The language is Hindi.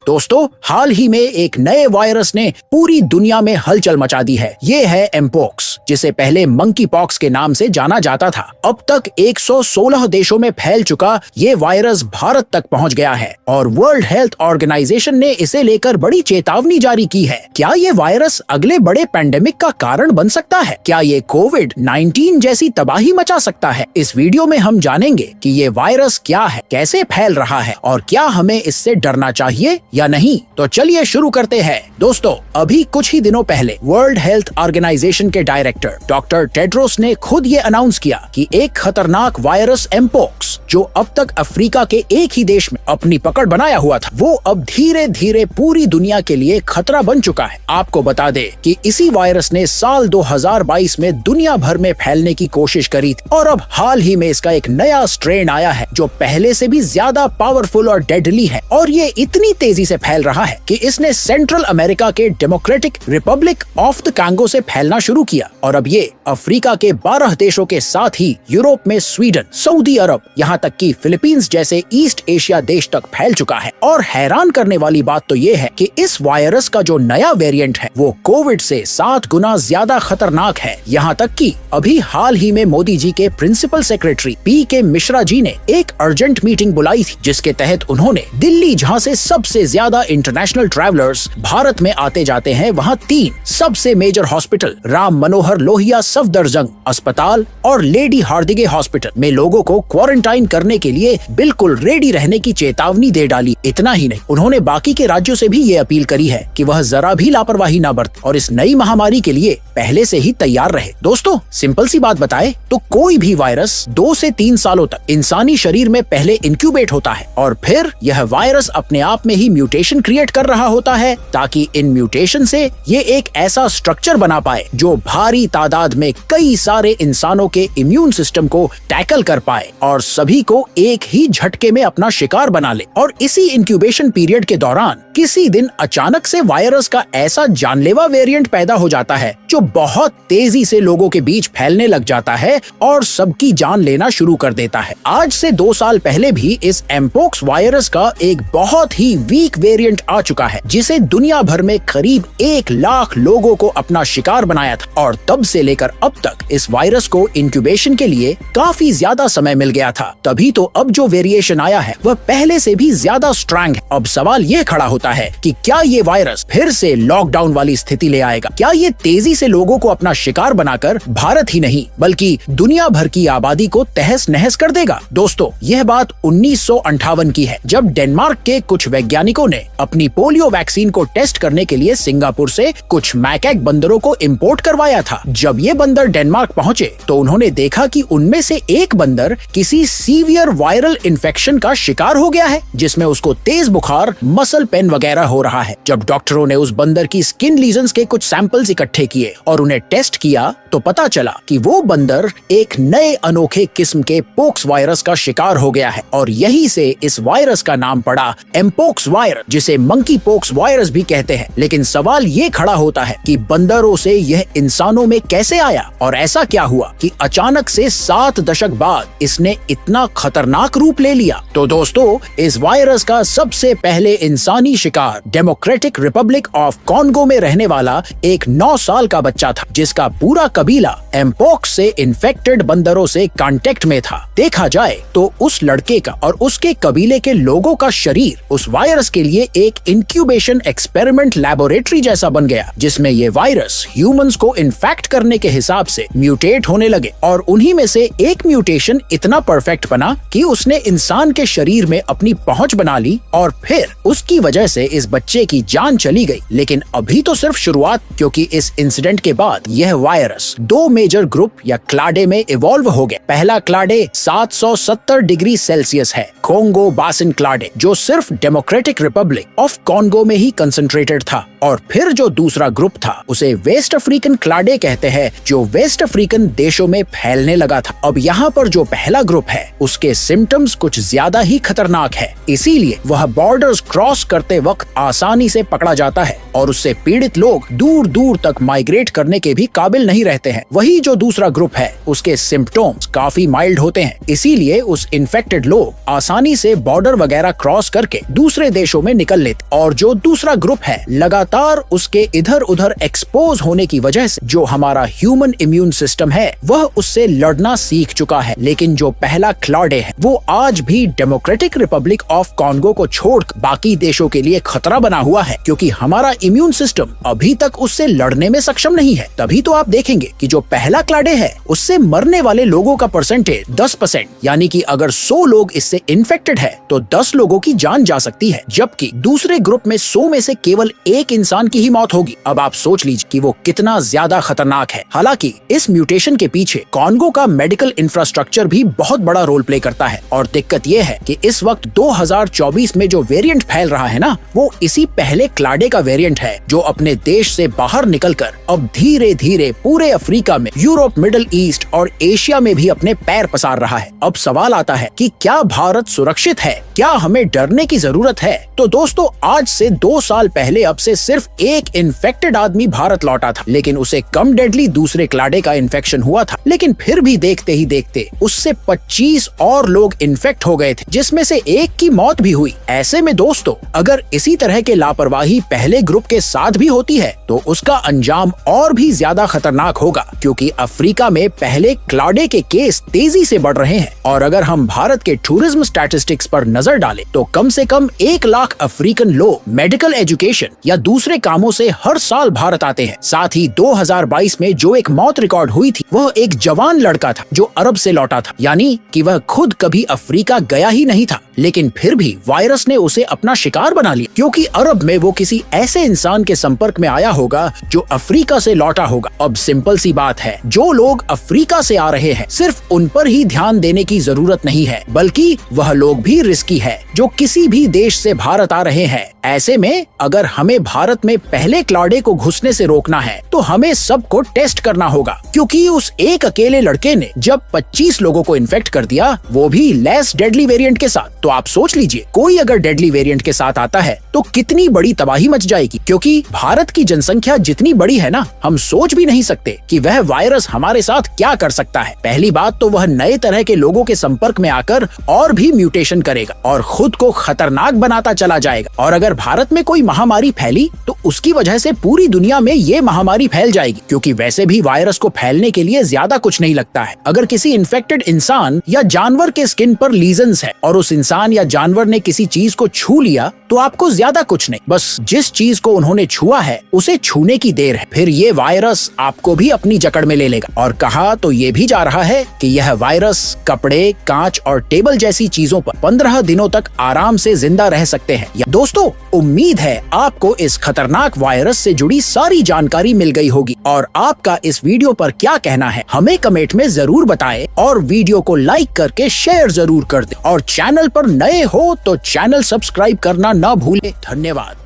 दोस्तों, हाल ही में एक नए वायरस ने पूरी दुनिया में हलचल मचा दी है। ये है एमपोक्स, जिसे पहले मंकी पॉक्स के नाम से जाना जाता था। अब तक 116 देशों में फैल चुका ये वायरस भारत तक पहुंच गया है और वर्ल्ड हेल्थ ऑर्गेनाइजेशन ने इसे लेकर बड़ी चेतावनी जारी की है। क्या ये वायरस अगले बड़े पैंडेमिक का कारण बन सकता है? क्या ये कोविड-19 जैसी तबाही मचा सकता है? इस वीडियो में हम जानेंगे कि ये वायरस क्या है, कैसे फैल रहा है और क्या हमें इससे डरना चाहिए या नहीं। तो चलिए शुरू करते हैं। दोस्तों, अभी कुछ ही दिनों पहले वर्ल्ड हेल्थ ऑर्गेनाइजेशन के डायरेक्टर डॉक्टर टेड्रोस ने खुद ये अनाउंस किया कि एक खतरनाक वायरस एमपोक्स, जो अब तक अफ्रीका के एक ही देश में अपनी पकड़ बनाया हुआ था, वो अब धीरे धीरे पूरी दुनिया के लिए खतरा बन चुका है। आपको बता दे कि इसी वायरस ने साल 2022 में दुनिया भर में फैलने की कोशिश करी थी और अब हाल ही में इसका एक नया स्ट्रेन आया है जो पहले से भी ज्यादा पावरफुल और डेडली है और ये इतनी तेजी से फैल रहा है कि इसने सेंट्रल अमेरिका के democratic Republic of the Congo से फैलना शुरू किया और अब ये अफ्रीका के 12 देशों के साथ ही यूरोप में स्वीडन, सऊदी अरब, यहाँ तक कि फिलीपींस जैसे ईस्ट एशिया देश तक फैल चुका है। और हैरान करने वाली बात तो ये है कि इस वायरस का जो नया वेरिएंट है वो कोविड से 7 गुना ज्यादा खतरनाक है। यहाँ तक कि अभी हाल ही में मोदी जी के principal secretary PK. Mishra ji ने एक अर्जेंट मीटिंग बुलाई थी, जिसके तहत उन्होंने दिल्ली, जहाँ से सबसे ज्यादा इंटरनेशनल ट्रैवलर्स भारत में आते जाते हैं, वहाँ 3 सबसे मेजर हॉस्पिटल, राम मनोहर लोहिया सफदरजंग अस्पताल और लेडी हार्दिगे हॉस्पिटल में लोगों को क्वारंटाइन करने के लिए बिल्कुल रेडी रहने की चेतावनी दे डाली। इतना ही नहीं, उन्होंने बाकी के राज्यों से भी ये अपील करी है कि वह जरा भी लापरवाही न बरते और इस नई महामारी के लिए पहले से ही तैयार रहे। दोस्तों, सिंपल सी बात बताए तो कोई भी वायरस 2 से 3 सालों तक इंसानी शरीर में पहले इंक्यूबेट होता है और फिर यह वायरस अपने आप में ही म्यूटेशन क्रिएट कर रहा होता है ताकि इन म्यूटेशन से ये एक ऐसा स्ट्रक्चर बना पाए जो भारी तादाद में कई सारे इंसानों के इम्यून सिस्टम को टैकल कर पाए और सभी को एक ही झटके में अपना शिकार बना ले। और इसी इंक्यूबेशन पीरियड के दौरान किसी दिन अचानक से वायरस का ऐसा जानलेवा वेरिएंट पैदा हो जाता है जो बहुत तेजी से लोगों के बीच फैलने लग जाता है और सबकी जान लेना शुरू कर देता है। आज से 2 साल पहले भी इस एमपोक्स वायरस का एक बहुत ही वीक वेरिएंट आ चुका है, जिसे दुनिया भर में करीब 1 लाख लोगों को अपना शिकार बनाया था और तब से लेकर अब तक इस वायरस को इंक्यूबेशन के लिए काफी ज्यादा समय मिल गया था। तभी तो अब जो वेरिएशन आया है वह पहले से भी ज्यादा स्ट्रांग है। अब सवाल ये खड़ा होता है कि क्या ये वायरस फिर से लॉकडाउन वाली स्थिति ले आएगा? क्या ये तेजी से लोगों को अपना शिकार बनाकर भारत ही नहीं बल्कि दुनिया भर की आबादी को तहस नहस कर देगा? दोस्तों, यह बात 1958 की है, जब डेनमार्क के कुछ वैज्ञानिकों ने अपनी पोलियो वैक्सीन को टेस्ट करने के लिए सिंगापुर से कुछ मैकैक बंदरों को इंपोर्ट करवाया था। जब ये बंदर डेनमार्क पहुंचे तो उन्होंने देखा कि उनमें से एक बंदर किसी सीवियर वायरल इन्फेक्शन का शिकार हो गया है, जिसमें उसको तेज बुखार, मसल पेन वगैरह हो रहा है। जब डॉक्टरों ने उस बंदर की स्किन लीजन्स के कुछ सैंपल्स इकट्ठे किए और उन्हें टेस्ट किया तो पता चला कि वो बंदर एक नए अनोखे किस्म के पोक्स वायरस का शिकार हो गया है और यही से इस वायरस का नाम पड़ा एमपोक्स वायरस, जिसे मंकी पोक्स वायरस भी कहते हैं। लेकिन सवाल ये खड़ा होता है कि बंदरों से यह इंसानों में कैसे आया और ऐसा क्या हुआ कि अचानक से 7 दशक बाद इसने इतना खतरनाक रूप ले लिया? तो दोस्तों, इस वायरस का सबसे पहले इंसानी शिकार डेमोक्रेटिक रिपब्लिक ऑफ कॉन्गो में रहने वाला एक 9 साल का बच्चा था, जिसका पूरा कबीला एमपोक्स से इन्फेक्टेड बंदरों से कांटेक्ट में था। देखा जाए तो उस लड़के का और उसके कबीले के लोगों का शरीर उस वायरस के लिए एक इंक्यूबेशन एक्सपेरिमेंट लैबोरेटरी जैसा बन गया, जिसमें ये वायरस ह्यूमंस को इन्फेक्ट करने के हिसाब से म्यूटेट होने लगे और उन्हीं में से एक म्यूटेशन इतना परफेक्ट बना कि उसने इंसान के शरीर में अपनी पहुंच बना ली और फिर उसकी वजह से इस बच्चे की जान चली गई। लेकिन अभी तो सिर्फ शुरुआत, क्योंकि इस इंसिडेंट के बाद यह वायरस 2 मेजर ग्रुप या क्लाडे में इवॉल्व हो गया। पहला क्लाडे 770 डिग्री सेल्सियस है, कोंगो बासिन क्लाडे, जो सिर्फ डेमोक्रेटिक रिपब्लिक ऑफ कॉन्गो में ही कंसंट्रेटेड था। और फिर जो दूसरा ग्रुप था उसे वेस्ट अफ्रीकन क्लाडे कहते हैं, जो वेस्ट अफ्रीकन देशों में फैलने लगा था। अब यहाँ पर जो पहला ग्रुप है उसके सिम्टम्स कुछ ज्यादा ही खतरनाक है, इसीलिए वह बॉर्डर्स क्रॉस करते वक्त आसानी से पकड़ा जाता है और उससे पीड़ित लोग दूर दूर तक माइग्रेट करने के भी काबिल नहीं रहते हैं। वही जो दूसरा ग्रुप है उसके सिम्टम्स काफी माइल्ड होते हैं, इसीलिए उस इन्फेक्टेड लोग आसानी आसानी से बॉर्डर वगैरह क्रॉस करके दूसरे देशों में निकल लेते, और जो दूसरा ग्रुप है लगातार उसके इधर उधर एक्सपोज होने की वजह से जो हमारा ह्यूमन इम्यून सिस्टम है वह उससे लड़ना सीख चुका है। लेकिन जो पहला क्लाडे है वो आज भी डेमोक्रेटिक रिपब्लिक ऑफ कॉन्गो को छोड़ बाकी देशों के लिए खतरा बना हुआ है, क्योंकि हमारा इम्यून सिस्टम अभी तक उससे लड़ने में सक्षम नहीं है। तभी तो आप देखेंगे कि जो पहला क्लाडे है उससे मरने वाले लोगों का परसेंटेज 10%, यानी कि अगर 100 लोग इससे इन्फेक्टेड है तो 10 लोगों की जान जा सकती है, जबकि दूसरे ग्रुप में 100 में से केवल 1 इंसान की ही मौत होगी। अब आप सोच लीजिए कि वो कितना ज्यादा खतरनाक है। हालांकि इस म्यूटेशन के पीछे कॉन्गो का मेडिकल इंफ्रास्ट्रक्चर भी बहुत बड़ा रोल प्ले करता है, और दिक्कत ये है कि इस वक्त 2024 में जो वेरिएंट फैल रहा है ना, वो इसी पहले क्लाडे का वेरिएंट है, जो अपने देश से बाहर निकलकर अब धीरे धीरे पूरे अफ्रीका में, यूरोप, मिडिल ईस्ट और एशिया में भी अपने पैर पसार रहा है। अब सवाल आता है कि क्या भारत सुरक्षित है? क्या हमें डरने की जरूरत है? तो दोस्तों, आज से 2 साल पहले अब से सिर्फ एक इन्फेक्टेड आदमी भारत लौटा था, लेकिन उसे कम डेडली दूसरे क्लाडे का इन्फेक्शन हुआ था। लेकिन फिर भी देखते ही देखते उससे 25 और लोग इन्फेक्ट हो गए थे, जिसमें से एक की मौत भी हुई। ऐसे में दोस्तों, अगर इसी तरह के लापरवाही पहले ग्रुप के साथ भी होती है तो उसका अंजाम और भी ज्यादा खतरनाक होगा, क्योंकि अफ्रीका में पहले क्लाडे के केस तेजी से बढ़ रहे हैं। और अगर हम भारत के टूरिज्म स्टैटिस्टिक्स पर नजर डालें तो कम से कम 1 लाख अफ्रीकन लोग मेडिकल एजुकेशन या दूसरे कामों से हर साल भारत आते हैं। साथ ही 2022 में जो एक मौत रिकॉर्ड हुई थी वह एक जवान लड़का था जो अरब से लौटा था, यानी कि वह खुद कभी अफ्रीका गया ही नहीं था, लेकिन फिर भी वायरस ने उसे अपना शिकार बना लिया, क्योंकि अरब में वो किसी ऐसे इंसान के संपर्क में आया होगा जो अफ्रीका से लौटा होगा। अब सिंपल सी बात है, जो लोग अफ्रीका से आ रहे हैं सिर्फ उन पर ही ध्यान देने की जरूरत नहीं है, बल्कि वह लोग भी रिस्की है जो किसी भी देश से भारत आ रहे हैं। ऐसे में अगर हमें भारत में पहले क्लाडे को घुसने से रोकना है तो हमें सबको टेस्ट करना होगा, क्योंकि उस एक अकेले लड़के ने जब 25 लोगों को इन्फेक्ट कर दिया, वो भी लेस डेडली वेरिएंट के साथ, तो आप सोच लीजिए कोई अगर डेडली वेरिएंट के साथ आता है तो कितनी बड़ी तबाही मच जाएगी। क्योंकि भारत की जनसंख्या जितनी बड़ी है ना, हम सोच भी नहीं सकते कि वह वायरस हमारे साथ क्या कर सकता है। पहली बात तो वह नए तरह के लोगों के संपर्क में आकर और भी म्यूटेशन करेगा और खुद को खतरनाक बनाता चला जाएगा। और अगर भारत में कोई महामारी फैली तो उसकी वजह से पूरी दुनिया में ये महामारी फैल जाएगी, क्योंकि वैसे भी वायरस को फैलने के लिए ज्यादा कुछ नहीं लगता है। अगर किसी इन्फेक्टेड इंसान या जानवर के स्किन पर लीजन्स है और उस इंसान या जानवर ने किसी चीज को छू लिया तो आपको ज्यादा कुछ नहीं, बस जिस चीज को उन्होंने छुआ है उसे छूने की देर है, फिर ये वायरस आपको भी अपनी जकड़ में ले लेगा। और कहा तो ये भी जा रहा है कि यह वायरस कपड़े, कांच और टेबल जैसी चीजों पर 15 दिनों तक आराम से जिंदा रह सकते हैं। दोस्तों, उम्मीद है आपको इस खतरनाक वायरस से जुड़ी सारी जानकारी मिल गई होगी, और आपका इस वीडियो पर क्या कहना है हमें कमेंट में जरूर बताएं, और वीडियो को लाइक करके शेयर जरूर कर दें, और चैनल पर नए हो तो चैनल सब्सक्राइब करना ना भूलें। धन्यवाद।